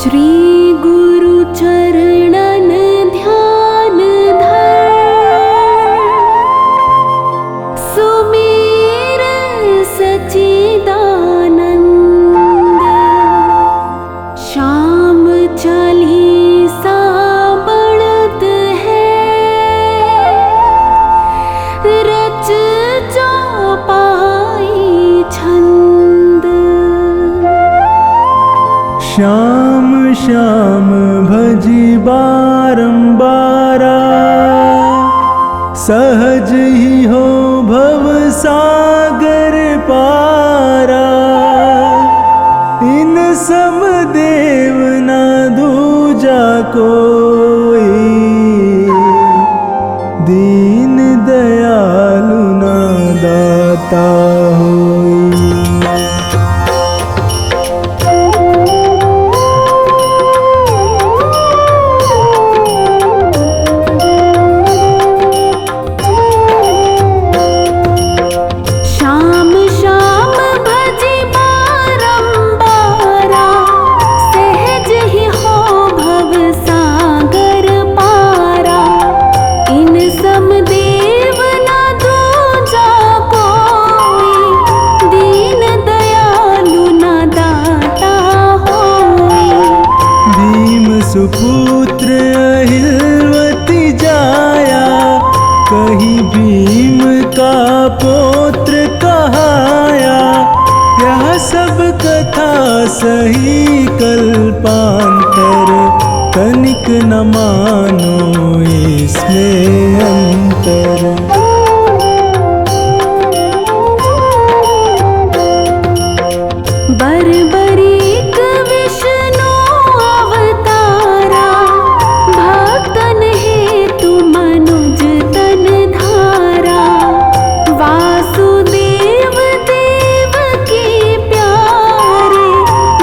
श्री गुरु चरणन ध्यान धर, सुमेर सच्चिदानंद। श्याम चालीसा बढ़त है, रच चौपाई छंद। श्याम श्याम भजी बारंबारा, सहज ही हो भव सागर पारा। इन सम देव ना दूजा कोई, दीन दयालु ना दाता होई। सुपुत्र अहिलवती जाया, कहीं भीम का पौत्र कहाया। यह सब कथा सही कल्पांतर, तनिक न मानो इसमें अंतर। बरबरीक विष्णु अवतारा, भक्तन हेतु मनुज तन धारा। वासुदेव देव की प्यारे,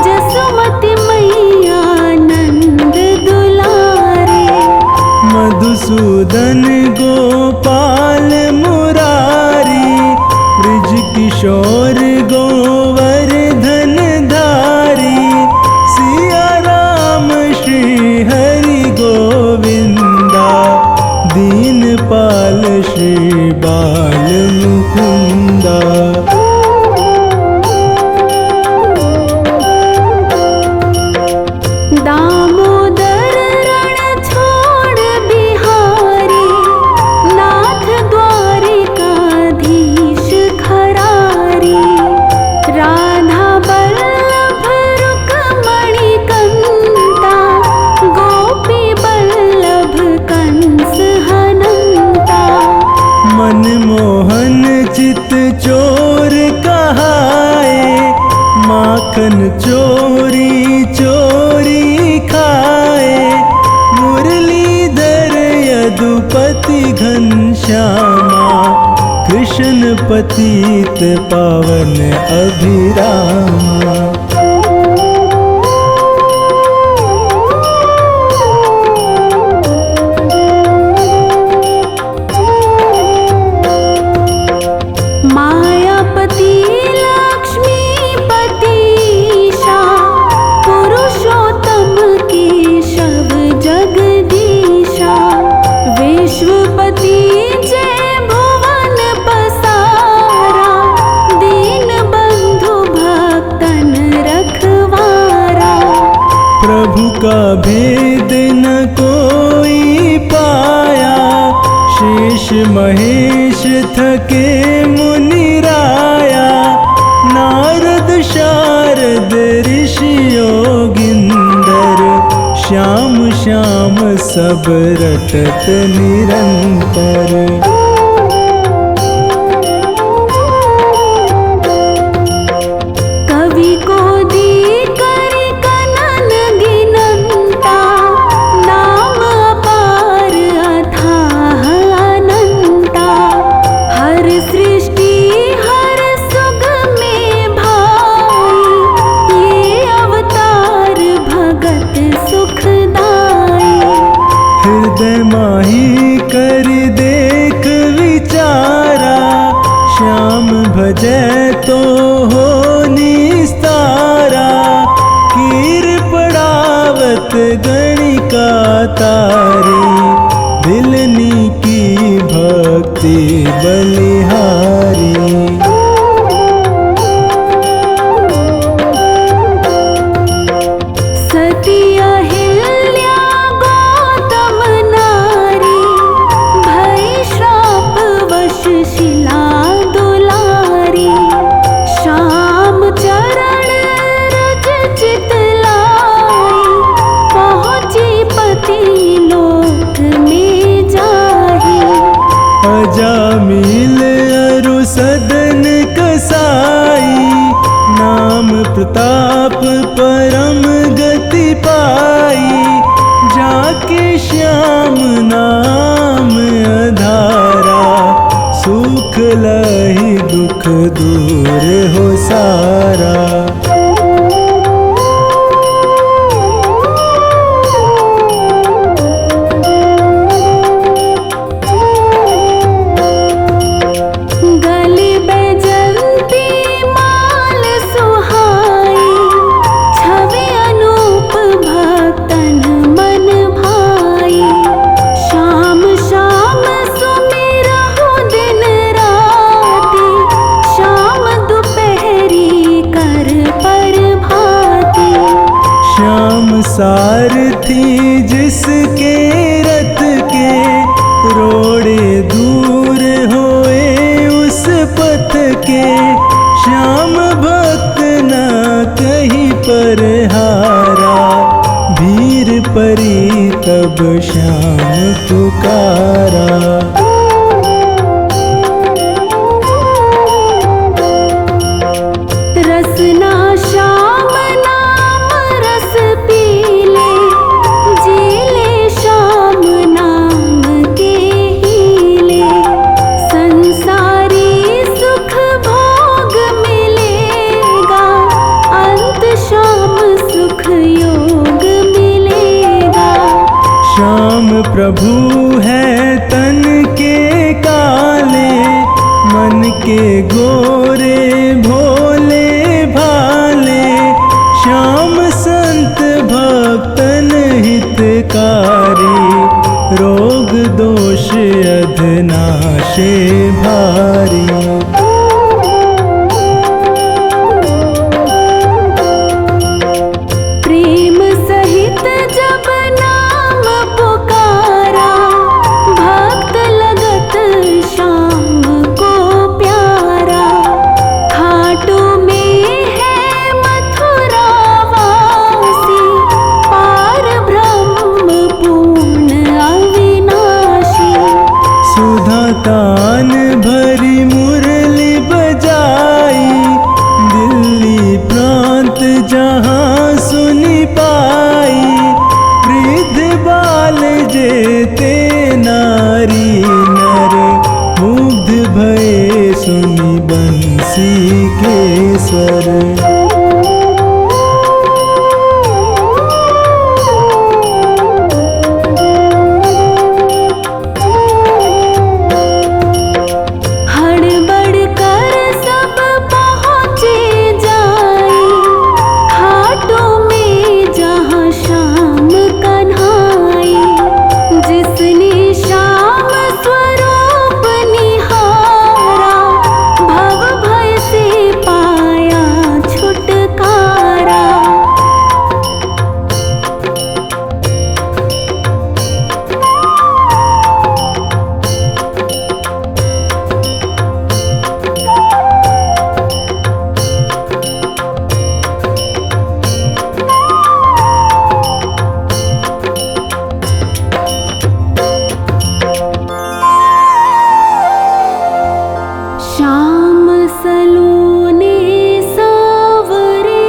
जसुमति मैया नंद दुलारे। मधुसूदन गोपाल मुरारी, ब्रिज किशोर गोवर्धन धारी। सिया राम श्री हरि गोविंदा, दीनपाल श्री बाल मुकुंदा। दामोदर रण छोड़ बिहारी, नाथ द्वारिकाधीश खरारी। राधा बल्लभ रुक्मणी कंता, गोपी बल्लभ कंस हनंता। मनमोहन चित चोर कहाए, माखन चोरी चोरी खाए। मुरलीधर यदुपति घनश्यामा, कृष्ण पतित पावन अभिरामा। मायापति लक्ष्मीपतिशा, पुरुषोत्तम केशव जगदीशा। विश्वपति जय भुवन पसारा, दीन बंधु भक्तन रखवारा। प्रभु का भेद न कोई पाया, शेष महेश थके मुनिराया। नारद शारद ऋषि योगिंदर, श्याम श्याम सब रटत निरंतर। कवि को दी कर कनन गिनंता, नाम अपार अथाह अनंता। हर सृष्टि हर सुख में भाई, ये अवतार भगत सुखदाई। हृदय माही कर देख विचारा, श्याम भजै तो हो निस्तारा। कीर पड़ाव तारी, दिलनी की भक्ति बलिहारी। सती अहिल्या गौतम नारी, भई श्राप वश शिला दुलारी। श्याम चरण रज चित लाई, पहुँची पति लोक में जाही। अजामिल अरु सदन कसाई, नाम प्रताप परम गति पाई। जाके श्याम नाम अधारा, सुख लहि दुख दूर हो सारा। गली बैजंती माल सुहाई, छवि अनूप भक्तन मन भाई। श्याम श्याम सुमिरहु दिन राति, श्याम दुपहरी कर पर भाती। श्याम सारथी जिसके रथ के, रोड़े दूर होए उस पथ के। श्याम भक्त न कहीं पर हारा, भीर परी तब श्याम पुकारा। रसना श्याम नाम रस पीले, जीले श्याम नाम के हीले। संसारी सुख भोग मिलेगा, अंत श्याम सुख योग मिलेगा। श्याम प्रभु है तन के काले, मन के गोरे भोले भाले। श्याम संत भक्तन हितकारी, रोग दोष अधनाशे भारी। प्रेम सहित जब नाम पुकारा, भक्त लगत श्याम को प्यारा। खाटू में है मथुरा वासी, पार ब्रह्म पूर्ण अविनाशी। सुधा तान भरी मुरली बजाई, दिल्ली प्रांत जहाँ सुनी पाई। वृद्ध बाल जेते नारी नर, मुग्ध भये सुनी बंसी के स्वर। हड़बड़ कर सब पहुँचे जाई, खाटू में जहाँ श्याम कन्हाई। जिसने श्याम स्वरूप निहारा, भव भय से पाया छुटकारा। श्याम सलोने सावरे,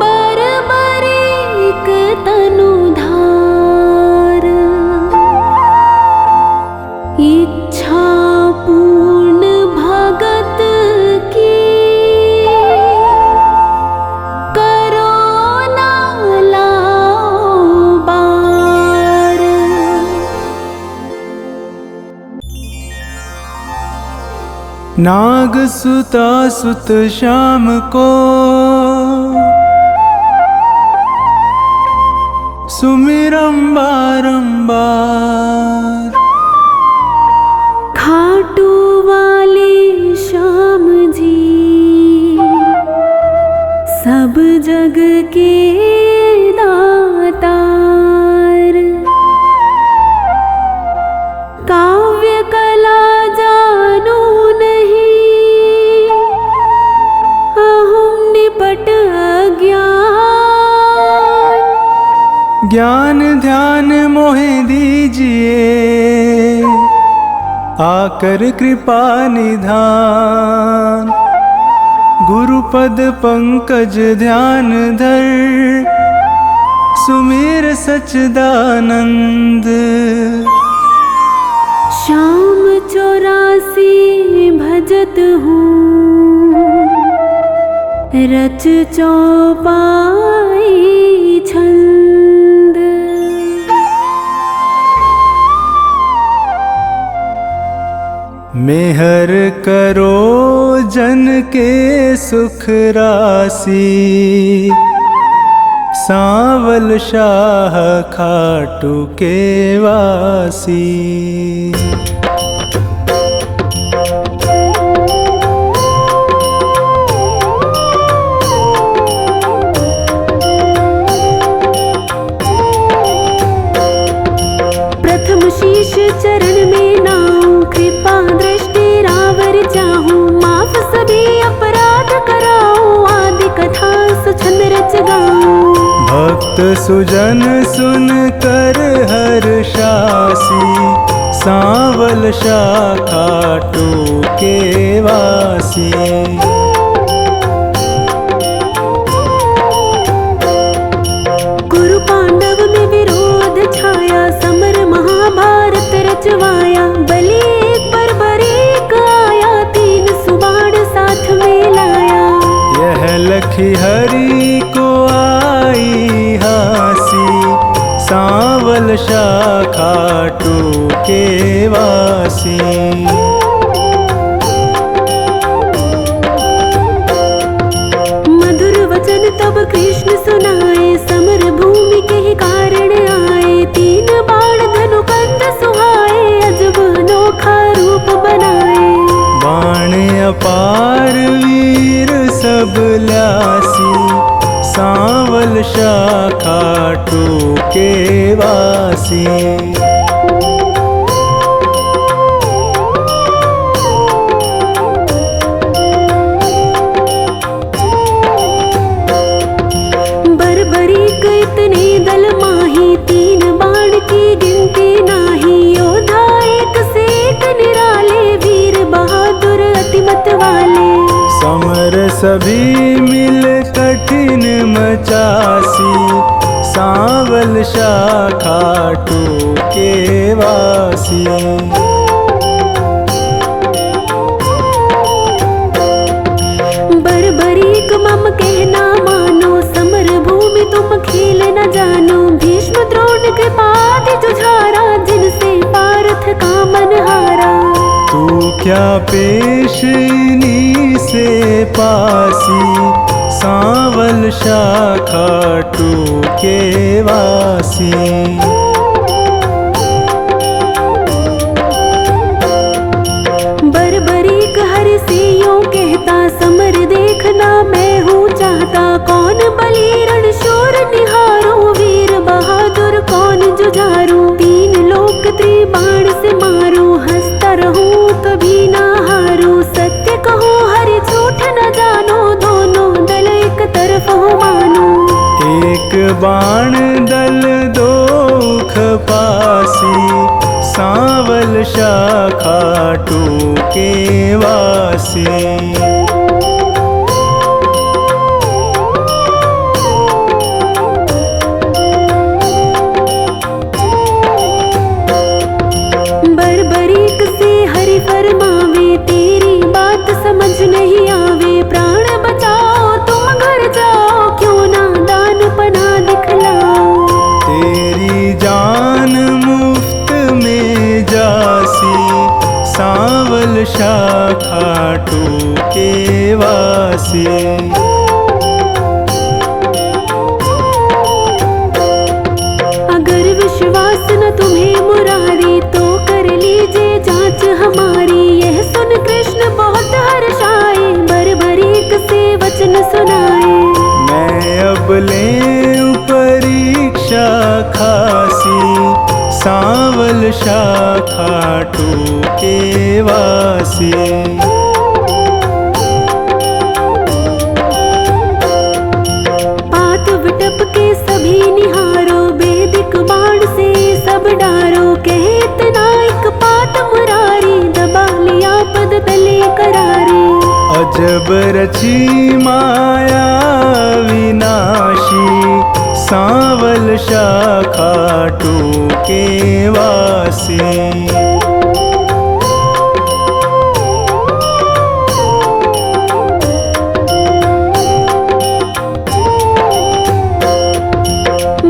बरबरीक तनु धार। इच्छा पूर्ण भगत की, करो ना लाओ बार। नाग सुता सुत श्याम को, सुमिरम बारंबार। खाटू वाले श्याम जी सब जग के दातार, काव्य कला जानू नहीं, अहम निपट अज्ञान। ज्ञान ध्यान मोहे दीजिए, आकर कृपा निधान। गुरुपद पंकज ध्यान धर, सुमिर सच्चिदानंद। श्याम 84 भजत हूँ, रच चौपाई छंद। मेहर करो जन के सुख राशि, सांवल शाह खाटू के वासी। प्रथम शीश चरण में नाऊं, कृपा दृष्टि रावर चाहूं। माफ सभी अपराध कराऊं, आदि कथा सुछंद रच गाऊं। भक्त सुजन सुन कर हर्षासी, सांवल शाह खाटू के वासी। कुरु पांडव में विरोध छाया, समर महाभारत रचवाया। बलि एक बर्बरीक आया, 3 सुबाण साथ में लाया। यह लखी हरि को आई हासी, सांवल शाह खाटू के वासी। मधुर वचन तब कृष्ण सुनाए, समर भूमि के ही कारण आए। 3 बाण धनु कंध सुहाए, अजब अनोखा रूप बनाए। बाण अपार वीर सब ल्यासी, सांवल शाह खाटू के वासी। बर्बरीक इतने दल माही, 3 बाण की गिनती नाही। योद्धा एक से एक निराले, वीर बहादुर अतिमत वाले। समर सभी मिल कठिन मचासी, सांवल शाह खाटू के वासी। बर्बरीक मम कहना मानो, समर भूमि तुम खेल न जानो। भीष्म द्रोण कृपादि जुझारा, जिनसे पार्थ का मन हारा। तू क्या पेशनी से पासी, सांवल शाह खाटू के वासी। बर्बरीक हरि से यूं कहता, समर देखना मैं हूँ चाहता। कौन बलि रण शूर निहारो, वीर बहादुर कौन जुझारू। 3 लोक त्रिबाण से मारू, हंसता रहूं कभी ना हारू। सत्य कहूँ हरि झूठ न जानो, दोनों दल एक तरफ हो मानो। एक बाण दल दोख पासी, सांवल शाह खाटू के वासी। बर्बरीक से हरि फरमावे, तेरी बात समझ नहीं आवे। प्राण बचाओ तुम घर जाओ, क्यों ना दान पना दिखलाओ। तेरी जान मुफ्त में जासी, सांवल शाह खाटू के वासी। अजब रची माया विनाशी, सांवल शाखा टूके वासी।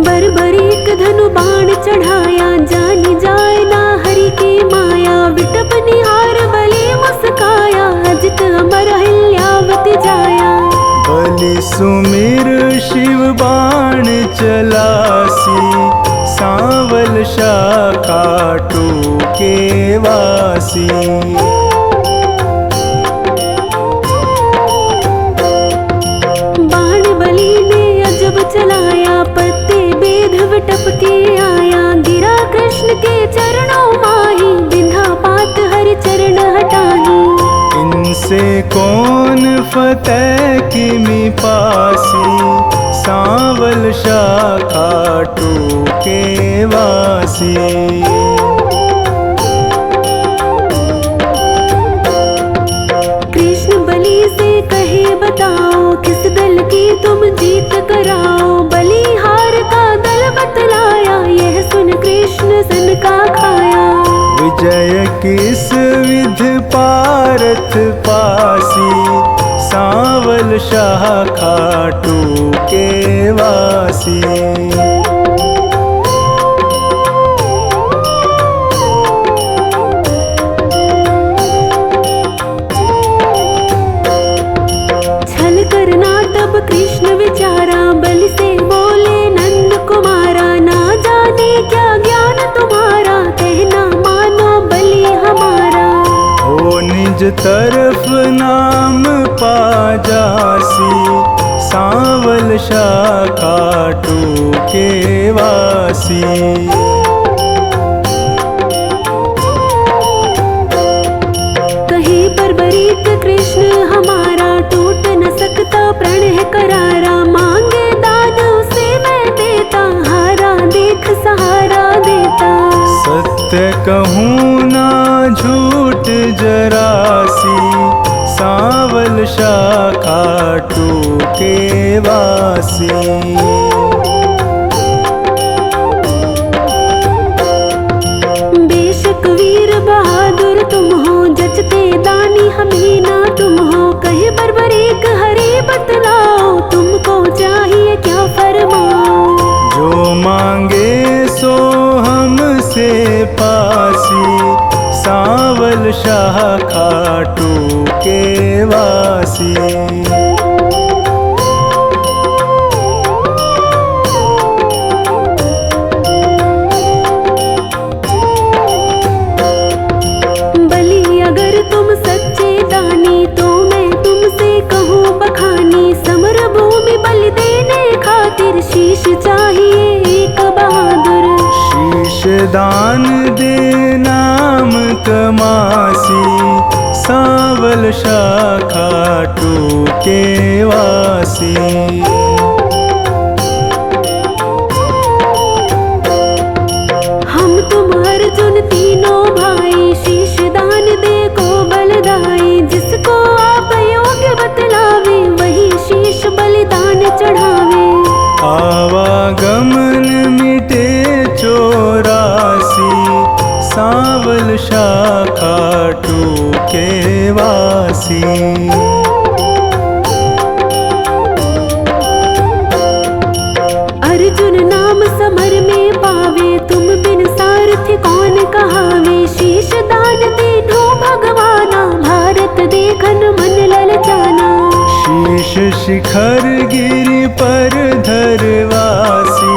बर्बरीक धनु बाण चढ़ाया, जानी जाए ना हरि की माया। विटप निहार बलि मुस्काया, अजित अमर हिल्यावति जाया। बलि सुमिर शिव बाण चलासी, सांवल शाखा टूके वासी। बाण बलि ने अजब चलाया, पत्ते बेध विटप के आया। गिरा कृष्ण के चरणों माही, बिंधा पात हरि चरण हटाही। इनसे कौन फतेह किमि पासी, सांवल शाखा टूके वासी। कृष्ण बलि से कहे बताओ, किस दल की तुम जीत कराओ। बलिहार का दल बतलाया, यह सुन कृष्ण सन का खाया। विजय किस विध पारथ पासी, सांवल शाखा टूके वासी। छल करना तब कृष्ण विचारा, बलि से बोले नंद कुमारा। ना जाने क्या ज्ञान तुम्हारा, कहना मानो बलि हमारा। हो निज तरफ नाम पा जासी, सांवल शाखा टूके वासी। कहे बर्बरीक कृष्ण हमारा, टूट न सकता प्रण है करारा। मांगे दान उसे मैं देता, हारा देख सहारा देता। सत्य कहूँ ना झूठ जरासी, सांवल शाखा टूके वासी। बेशक वीर बहादुर तुम हो, जचते दानी हम ही ना तुम हो। कहे बर्बरीक हरि बतलाओ, तुमको चाहिए क्या फरमाओ। जो मांगे सो हमसे पासी, सांवल शाखा टूके वासी। बलि अगर तुम सच्चे दानी, तो मैं तुमसे कहूँ बखानी। समर भूमि बलि देने खातिर, शीश चाहिए एक बहादुर। शीश दान दे नाम कमासी, सांवल शाखा टूके वासी। हम तुम अर्जुन तीनों भाई, शीश दान दे को बलदाई। जिसको आप योग्य बतलावे, वही शीश बलिदान चढ़ावे। आवागमन मिटे चौरासी, सांवल शाखा टूके वासी। अर्जुन नाम समर में पावे, तुम बिन सारथी कौन कहावे। शीश दान दीनो भगवाना, भारत देखन मन ललचाना। शीश शिखर गिरि पर धरवासी,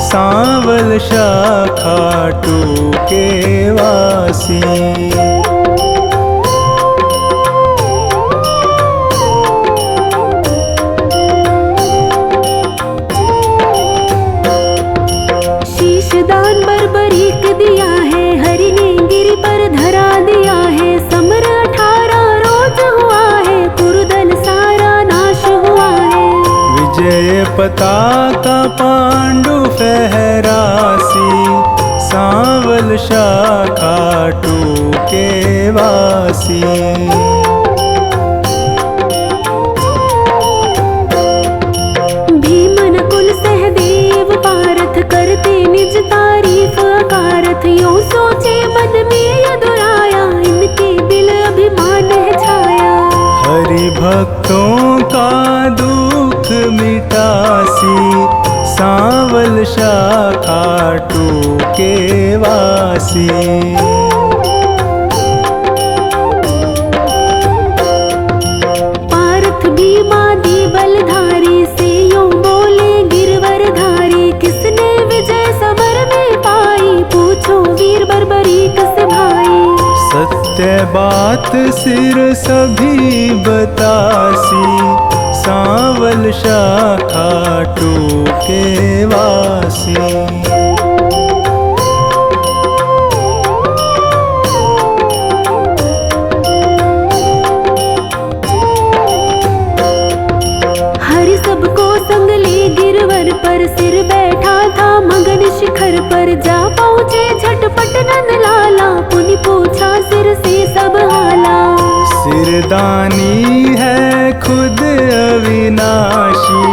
सांवल शाखा टूके वासी। शीश दान बर्बरीक दिया है, हरि ने गिरि पर धरा दिया है। समर 18 रोज हुआ है, कुरुदल सारा नाश हुआ है। विजय पताका पांडु फहरासी, सांवल शाखा टूके वासी। भक्तों का दुख मिटासी, सांवल शाखा टूके वासी। पार्थ भीमादि बलधारी से यूं बोले गिरवरधारी, किसने विजय समर में पाई, पूछो वीर बर्बरीक से भाई। सत्य बात सिर सभी बतासी, सांवल शाखा टूके वासी। हरि सबको संग ले गिरवर पर, सिर बैठा था मगन शिखर पर। जा पहुँचे झटपट नंद लाला, पुनि पूछा सिर से सब हाला। सिरदानी है खुद अविनाशी,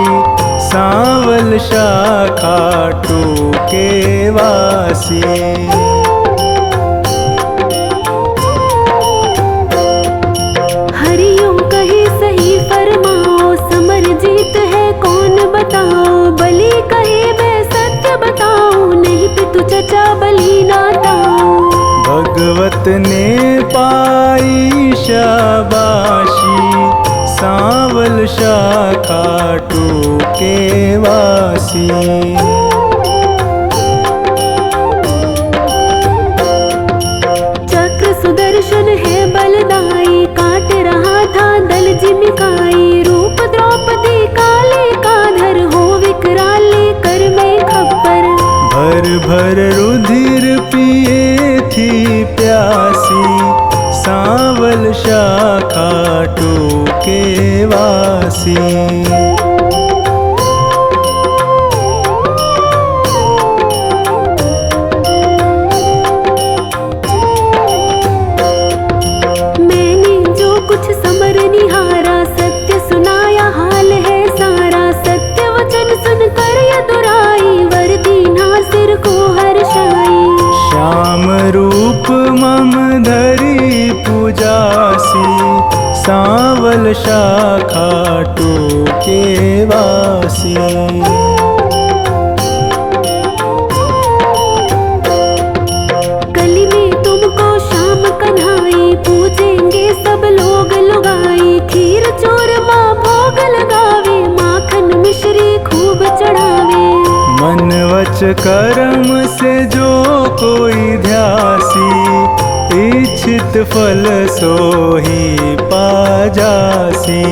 सांवल शाखा टूके वासी। हरियों कहे सही फरमाओ, समर जीत है कौन बताओ। बलि कहे मैं सत्य बताऊं, नहीं पितु चचा बलि नाताऊं। भगवत ने पाई शाबाशी, सांवल शाखा टूके वासी। चक्र सुदर्शन है बलदाई, काट रहा था दल जिमिकाई। रूप द्रौपदी काले का धर, हो विकराल कर मैं खप्पर। भर भर रुधिर पिए थी प्यासी, सांवल शाखा टूके वासी। मैंने जो कुछ समर निहारा, सत्य सुनाया हाल है सारा। सत्य वचन सुनकर यदुराई, वर दीना सिर को हर्षाई। श्याम रूप मम धरी पूजासी, सांवल शाखा टूके वासी। कली में तुमको शाम कन्हाई, पूजेंगे सब लोग लुगाई। खीर चूरमा भोग लगावे, माखन मिश्री खूब चढ़ावे। मन वच कर्म से जो कोई ध्यासी, इच्छित फल सोही पाजासी।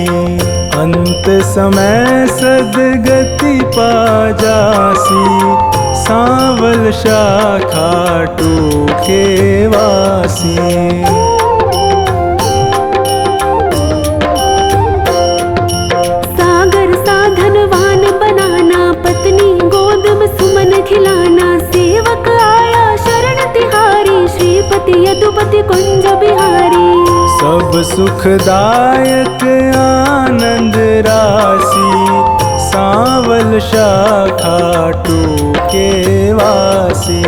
अंत समय सदगति पाजासी, सांवल शाखा टूके वासी। सागर साधनवान बनाना, पत्नी गोद में सुमन खिलाना। सेवक आया शरण तिहारी, श्रीपति यदुपति कुंज बिहारी। सब सुखदायक आनंद राशि, सांवल शाखा टूके वासी।